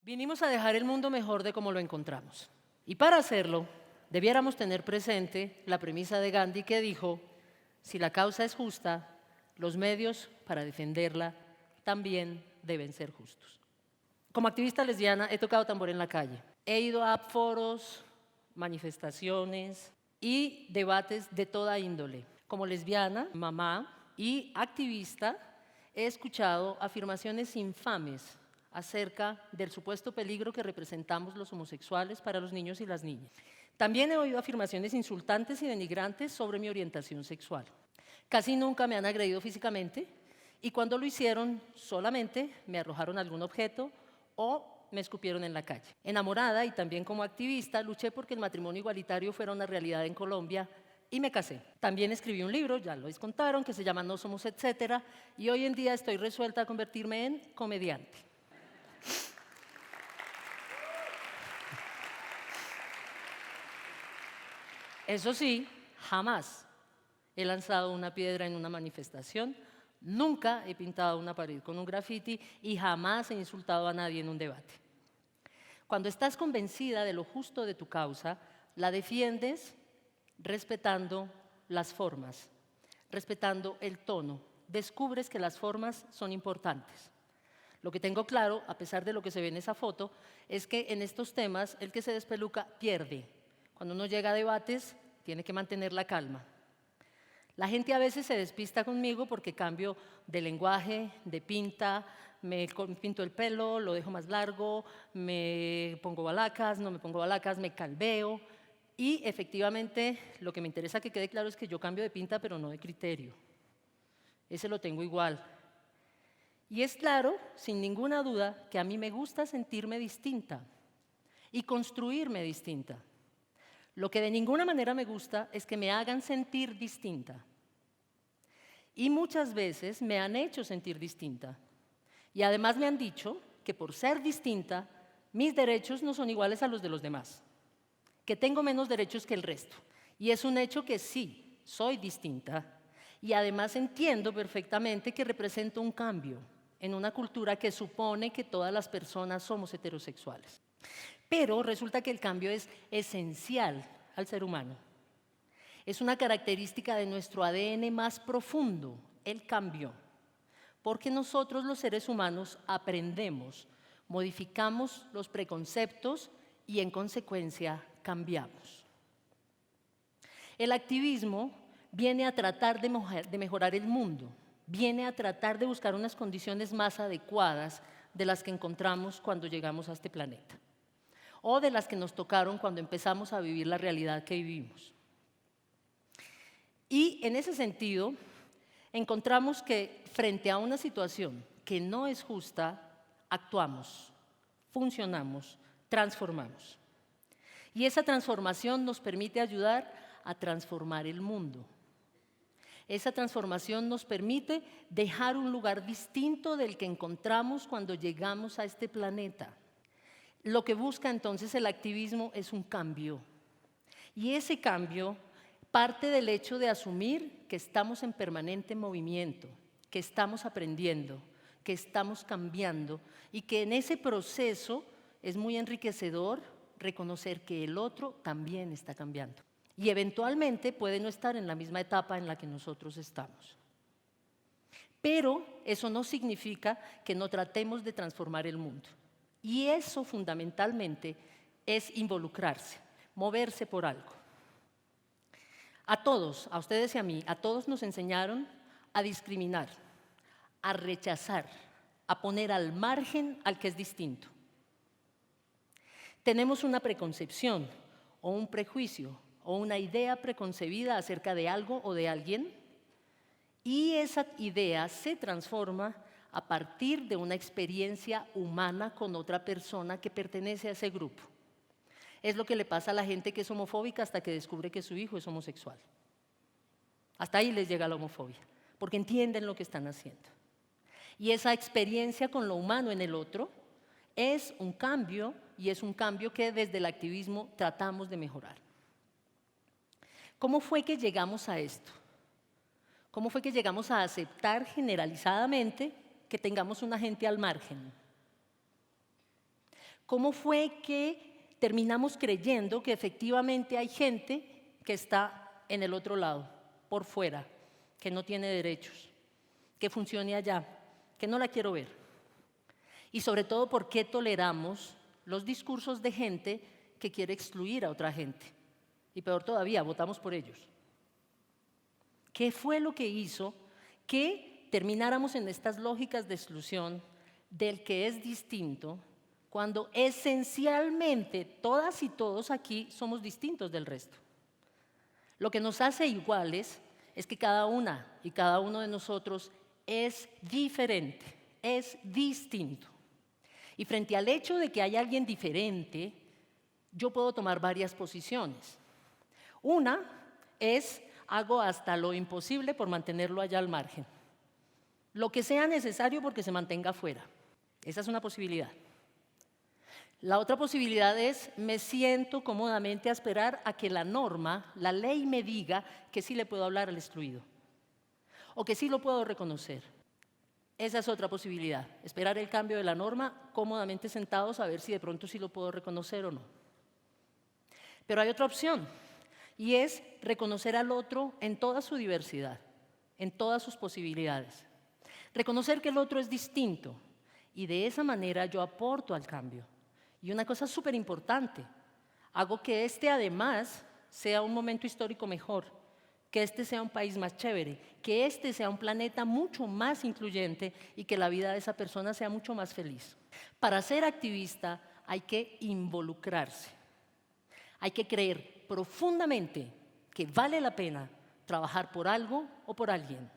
Vinimos a dejar el mundo mejor de como lo encontramos. Y para hacerlo, debiéramos tener presente la premisa de Gandhi que dijo, si la causa es justa, los medios para defenderla también deben ser justos. Como activista lesbiana he tocado tambor en la calle. He ido a foros, manifestaciones y debates de toda índole. Como lesbiana, mamá y activista, he escuchado afirmaciones infames acerca del supuesto peligro que representamos los homosexuales para los niños y las niñas. También he oído afirmaciones insultantes y denigrantes sobre mi orientación sexual. Casi nunca me han agredido físicamente y cuando lo hicieron solamente me arrojaron algún objeto o me escupieron en la calle. Enamorada y también como activista, luché porque el matrimonio igualitario fuera una realidad en Colombia y me casé. También escribí un libro, ya lo les contaron, que se llama No somos etcétera, y hoy en día estoy resuelta a convertirme en comediante. Eso sí, jamás he lanzado una piedra en una manifestación, nunca he pintado una pared con un graffiti y jamás he insultado a nadie en un debate. Cuando estás convencida de lo justo de tu causa, la defiendes respetando las formas, respetando el tono. Descubres que las formas son importantes. Lo que tengo claro, a pesar de lo que se ve en esa foto, es que en estos temas el que se despeluca pierde. Cuando uno llega a debates, tiene que mantener la calma. La gente a veces se despista conmigo porque cambio de lenguaje, de pinta, me pinto el pelo, lo dejo más largo, me pongo balacas, no me pongo balacas, me calveo. Y efectivamente, lo que me interesa que quede claro es que yo cambio de pinta, pero no de criterio. Ese lo tengo igual. Y es claro, sin ninguna duda, que a mí me gusta sentirme distinta y construirme distinta. Lo que de ninguna manera me gusta es que me hagan sentir distinta. Y muchas veces me han hecho sentir distinta. Y además me han dicho que por ser distinta, mis derechos no son iguales a los de los demás, que tengo menos derechos que el resto. Y es un hecho que sí, soy distinta. Y además entiendo perfectamente que represento un cambio en una cultura que supone que todas las personas somos heterosexuales. Pero resulta que el cambio es esencial al ser humano. Es una característica de nuestro ADN más profundo, el cambio. Porque nosotros los seres humanos aprendemos, modificamos los preconceptos y en consecuencia cambiamos. El activismo viene a tratar de mejorar el mundo, viene a tratar de buscar unas condiciones más adecuadas de las que encontramos cuando llegamos a este planeta o de las que nos tocaron cuando empezamos a vivir la realidad que vivimos. Y en ese sentido, encontramos que frente a una situación que no es justa, actuamos, funcionamos, transformamos. Y esa transformación nos permite ayudar a transformar el mundo. Esa transformación nos permite dejar un lugar distinto del que encontramos cuando llegamos a este planeta. Lo que busca entonces el activismo es un cambio. Y ese cambio parte del hecho de asumir que estamos en permanente movimiento, que estamos aprendiendo, que estamos cambiando y que en ese proceso es muy enriquecedor reconocer que el otro también está cambiando. Y eventualmente puede no estar en la misma etapa en la que nosotros estamos. Pero eso no significa que no tratemos de transformar el mundo. Y eso fundamentalmente es involucrarse, moverse por algo. A todos, a ustedes y a mí, a todos nos enseñaron a discriminar, a rechazar, a poner al margen al que es distinto. Tenemos una preconcepción o un prejuicio o una idea preconcebida acerca de algo o de alguien y esa idea se transforma a partir de una experiencia humana con otra persona que pertenece a ese grupo. Es lo que le pasa a la gente que es homofóbica hasta que descubre que su hijo es homosexual. Hasta ahí les llega la homofobia, porque entienden lo que están haciendo. Y esa experiencia con lo humano en el otro es un cambio, y es un cambio que desde el activismo tratamos de mejorar. ¿Cómo fue que llegamos a esto? ¿Cómo fue que llegamos a aceptar generalizadamente que tengamos una gente al margen? ¿Cómo fue que terminamos creyendo que efectivamente hay gente que está en el otro lado, por fuera, que no tiene derechos, que funcione allá, que no la quiero ver? Y sobre todo, ¿por qué toleramos los discursos de gente que quiere excluir a otra gente? Y peor todavía, votamos por ellos. ¿Qué fue lo que hizo que termináramos en estas lógicas de exclusión del que es distinto, cuando esencialmente todas y todos aquí somos distintos del resto? Lo que nos hace iguales es que cada una y cada uno de nosotros es diferente, es distinto. Y frente al hecho de que hay alguien diferente, yo puedo tomar varias posiciones. Una es: hago hasta lo imposible por mantenerlo allá al margen. Lo que sea necesario porque se mantenga afuera. Esa es una posibilidad. La otra posibilidad es: me siento cómodamente a esperar a que la norma, la ley, me diga que sí le puedo hablar al excluido o que sí lo puedo reconocer. Esa es otra posibilidad: esperar el cambio de la norma cómodamente sentados a ver si de pronto sí lo puedo reconocer o no. Pero hay otra opción, y es reconocer al otro en toda su diversidad, en todas sus posibilidades. Reconocer que el otro es distinto, y de esa manera yo aporto al cambio. Y una cosa súper importante: hago que este además sea un momento histórico mejor, que este sea un país más chévere, que este sea un planeta mucho más incluyente y que la vida de esa persona sea mucho más feliz. Para ser activista hay que involucrarse, hay que creer profundamente que vale la pena trabajar por algo o por alguien.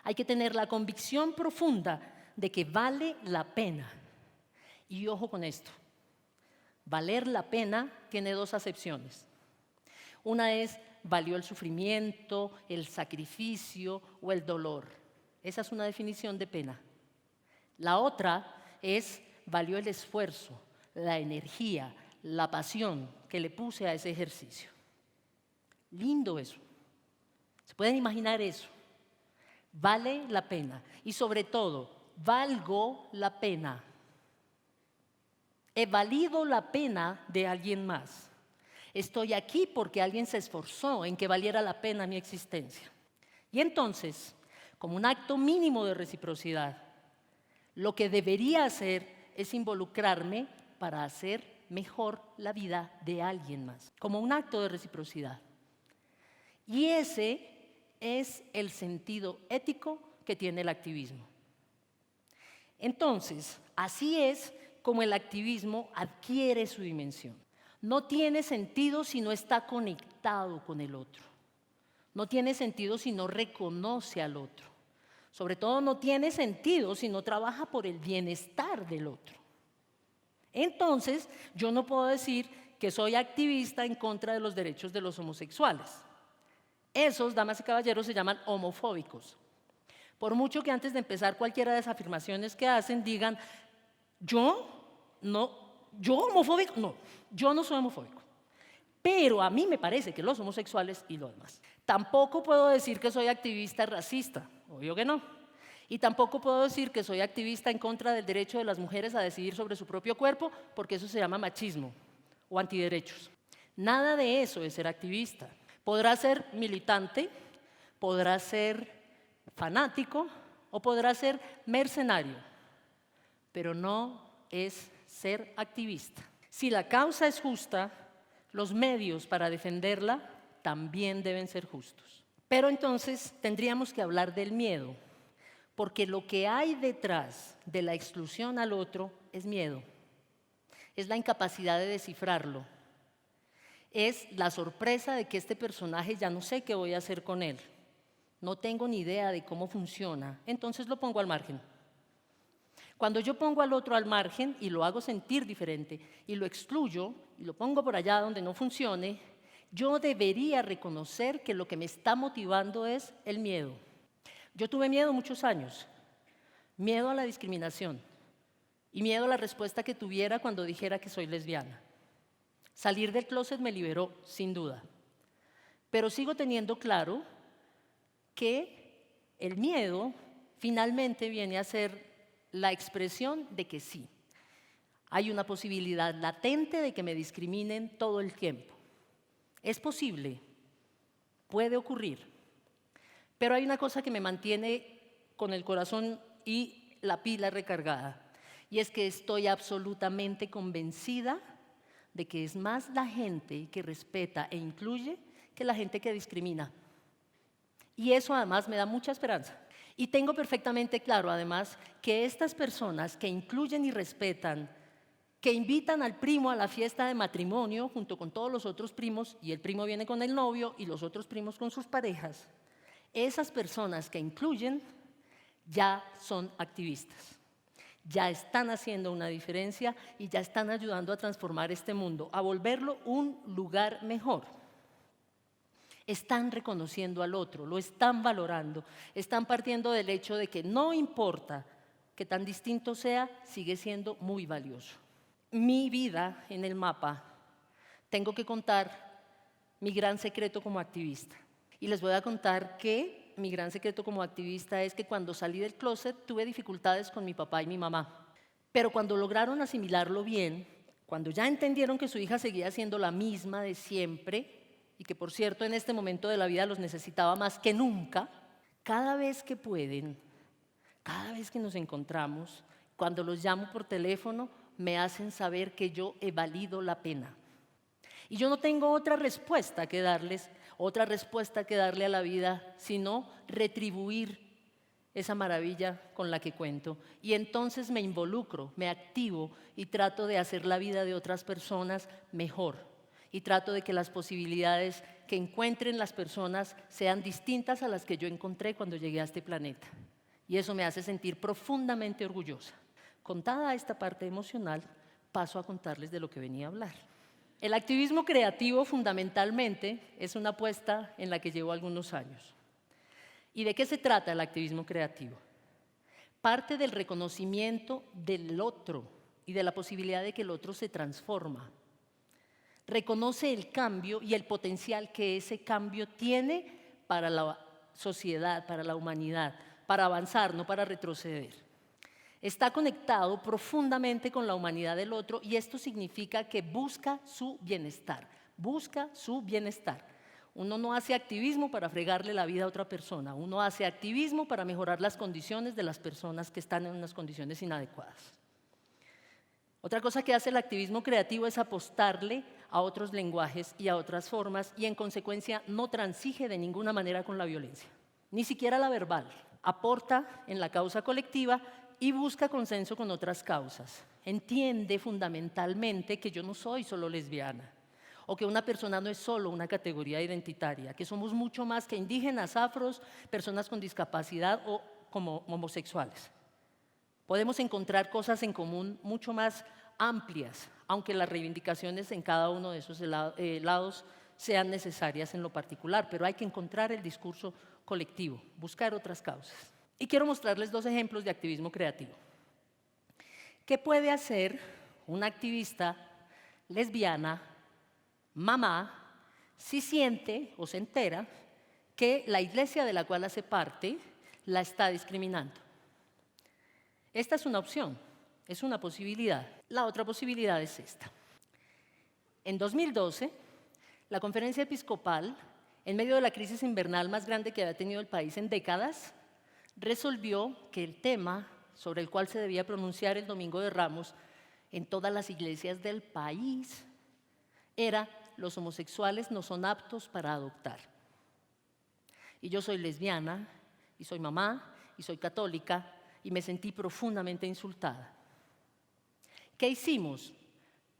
Hay que tener la convicción profunda de que vale la pena. Y ojo con esto: valer la pena tiene dos acepciones. Una es: valió el sufrimiento, el sacrificio o el dolor. Esa es una definición de pena. La otra es: valió el esfuerzo, la energía, la pasión que le puse a ese ejercicio. Lindo eso. ¿Se pueden imaginar eso? Vale la pena. Y sobre todo, valgo la pena. He valido la pena de alguien más. Estoy aquí porque alguien se esforzó en que valiera la pena mi existencia. Y entonces, como un acto mínimo de reciprocidad, lo que debería hacer es involucrarme para hacer mejor la vida de alguien más, como un acto de reciprocidad. Y ese es el sentido ético que tiene el activismo. Entonces, así es como el activismo adquiere su dimensión. No tiene sentido si no está conectado con el otro. No tiene sentido si no reconoce al otro. Sobre todo no tiene sentido si no trabaja por el bienestar del otro. Entonces, yo no puedo decir que soy activista en contra de los derechos de los homosexuales. Esos, damas y caballeros, se llaman homofóbicos. Por mucho que antes de empezar cualquiera de esas afirmaciones que hacen digan: yo homofóbico, no, yo no soy homofóbico. Pero a mí me parece que los homosexuales y lo demás. Tampoco puedo decir que soy activista racista, obvio que no. Y tampoco puedo decir que soy activista en contra del derecho de las mujeres a decidir sobre su propio cuerpo, porque eso se llama machismo o antiderechos. Nada de eso es ser activista. Podrá ser militante, podrá ser fanático o podrá ser mercenario, pero no es ser activista. Si la causa es justa, los medios para defenderla también deben ser justos. Pero entonces tendríamos que hablar del miedo, porque lo que hay detrás de la exclusión al otro es miedo, es la incapacidad de descifrarlo, es la sorpresa de que este personaje ya no sé qué voy a hacer con él, no tengo ni idea de cómo funciona, entonces lo pongo al margen. Cuando yo pongo al otro al margen y lo hago sentir diferente y lo excluyo y lo pongo por allá donde no funcione, yo debería reconocer que lo que me está motivando es el miedo. Yo tuve miedo muchos años, miedo a la discriminación y miedo a la respuesta que tuviera cuando dijera que soy lesbiana. Salir del closet me liberó, sin duda, pero sigo teniendo claro que el miedo finalmente viene a ser la expresión de que sí. Hay una posibilidad latente de que me discriminen todo el tiempo. Es posible, puede ocurrir, pero hay una cosa que me mantiene con el corazón y la pila recargada, y es que estoy absolutamente convencida de que es más la gente que respeta e incluye que la gente que discrimina. Y eso además me da mucha esperanza. Y tengo perfectamente claro además que estas personas que incluyen y respetan, que invitan al primo a la fiesta de matrimonio junto con todos los otros primos, y el primo viene con el novio y los otros primos con sus parejas, esas personas que incluyen ya son activistas, ya están haciendo una diferencia y ya están ayudando a transformar este mundo, a volverlo un lugar mejor. Están reconociendo al otro, lo están valorando, están partiendo del hecho de que no importa que tan distinto sea, sigue siendo muy valioso. Mi vida en el mapa, tengo que contar mi gran secreto como activista. Y les voy a contar que mi gran secreto como activista es que cuando salí del closet tuve dificultades con mi papá y mi mamá. Pero cuando lograron asimilarlo bien, cuando ya entendieron que su hija seguía siendo la misma de siempre, y que por cierto en este momento de la vida los necesitaba más que nunca, cada vez que pueden, cada vez que nos encontramos, cuando los llamo por teléfono, me hacen saber que yo he valido la pena. Y yo no tengo otra respuesta que darles, otra respuesta que darle a la vida, sino retribuir esa maravilla con la que cuento. Y entonces me involucro, me activo y trato de hacer la vida de otras personas mejor. Y trato de que las posibilidades que encuentren las personas sean distintas a las que yo encontré cuando llegué a este planeta. Y eso me hace sentir profundamente orgullosa. Contada esta parte emocional, paso a contarles de lo que venía a hablar. El activismo creativo fundamentalmente es una apuesta en la que llevo algunos años. ¿Y de qué se trata el activismo creativo? Parte del reconocimiento del otro y de la posibilidad de que el otro se transforma. Reconoce el cambio y el potencial que ese cambio tiene para la sociedad, para la humanidad, para avanzar, no para retroceder. Está conectado profundamente con la humanidad del otro y esto significa que busca su bienestar, busca su bienestar. Uno no hace activismo para fregarle la vida a otra persona, uno hace activismo para mejorar las condiciones de las personas que están en unas condiciones inadecuadas. Otra cosa que hace el activismo creativo es apostarle a otros lenguajes y a otras formas y en consecuencia no transige de ninguna manera con la violencia, ni siquiera la verbal. Aporta en la causa colectiva y busca consenso con otras causas. Entiende fundamentalmente que yo no soy solo lesbiana o que una persona no es solo una categoría identitaria, que somos mucho más que indígenas, afros, personas con discapacidad o como homosexuales. Podemos encontrar cosas en común mucho más amplias, aunque las reivindicaciones en cada uno de esos lados sean necesarias en lo particular, pero hay que encontrar el discurso colectivo, buscar otras causas. Y quiero mostrarles dos ejemplos de activismo creativo. ¿Qué puede hacer una activista lesbiana, mamá, si siente o se entera que la iglesia de la cual hace parte la está discriminando? Esta es una opción, es una posibilidad. La otra posibilidad es esta. En 2012, la Conferencia Episcopal, en medio de la crisis invernal más grande que había tenido el país en décadas, resolvió que el tema sobre el cual se debía pronunciar el Domingo de Ramos en todas las iglesias del país era: los homosexuales no son aptos para adoptar. Y yo soy lesbiana, y soy mamá, y soy católica, y me sentí profundamente insultada. ¿Qué hicimos?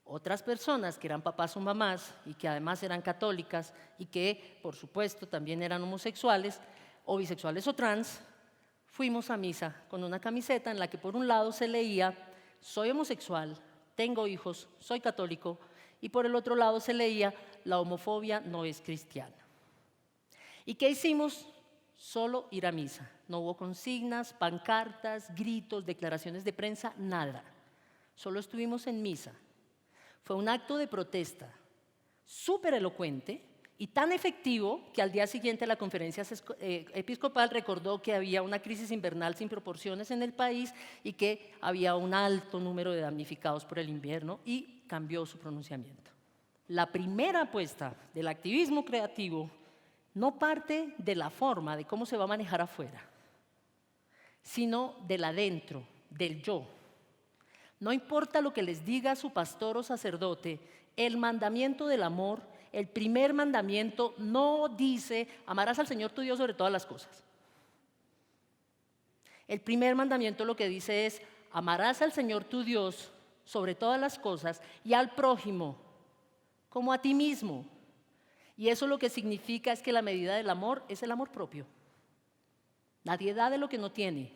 Otras personas que eran papás o mamás y que además eran católicas y que, por supuesto, también eran homosexuales o bisexuales o trans, fuimos a misa con una camiseta en la que por un lado se leía: soy homosexual, tengo hijos, soy católico, y por el otro lado se leía: la homofobia no es cristiana. ¿Y qué hicimos? Solo ir a misa. No hubo consignas, pancartas, gritos, declaraciones de prensa, nada. Solo estuvimos en misa. Fue un acto de protesta súper elocuente Y tan efectivo que al día siguiente la conferencia episcopal recordó que había una crisis invernal sin proporciones en el país y que había un alto número de damnificados por el invierno y cambió su pronunciamiento. La primera apuesta del activismo creativo no parte de la forma, de cómo se va a manejar afuera, sino del adentro, del yo. No importa lo que les diga su pastor o sacerdote, el mandamiento del amor, el primer mandamiento, no dice amarás al Señor tu Dios sobre todas las cosas. El primer mandamiento lo que dice es amarás al Señor tu Dios sobre todas las cosas y al prójimo como a ti mismo. Y eso lo que significa es que la medida del amor es el amor propio. Nadie da de lo que no tiene.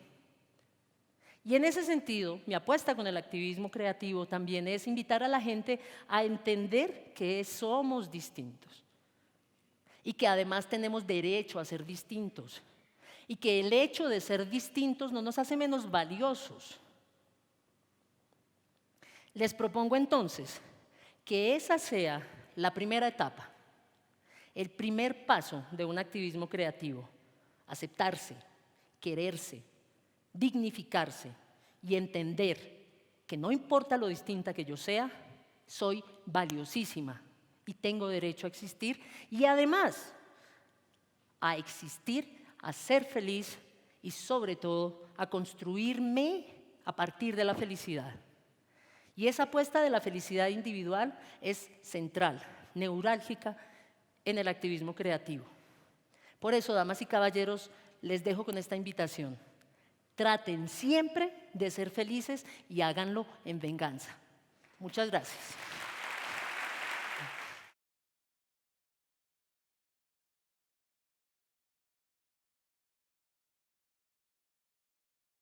Y en ese sentido, mi apuesta con el activismo creativo también es invitar a la gente a entender que somos distintos y que además tenemos derecho a ser distintos y que el hecho de ser distintos no nos hace menos valiosos. Les propongo entonces que esa sea la primera etapa, el primer paso de un activismo creativo: aceptarse, quererse, dignificarse y entender que no importa lo distinta que yo sea, soy valiosísima y tengo derecho a existir y además a existir, a ser feliz y sobre todo a construirme a partir de la felicidad. Y esa apuesta de la felicidad individual es central, neurálgica en el activismo creativo. Por eso, damas y caballeros, les dejo con esta invitación. Traten siempre de ser felices y háganlo en venganza. Muchas gracias.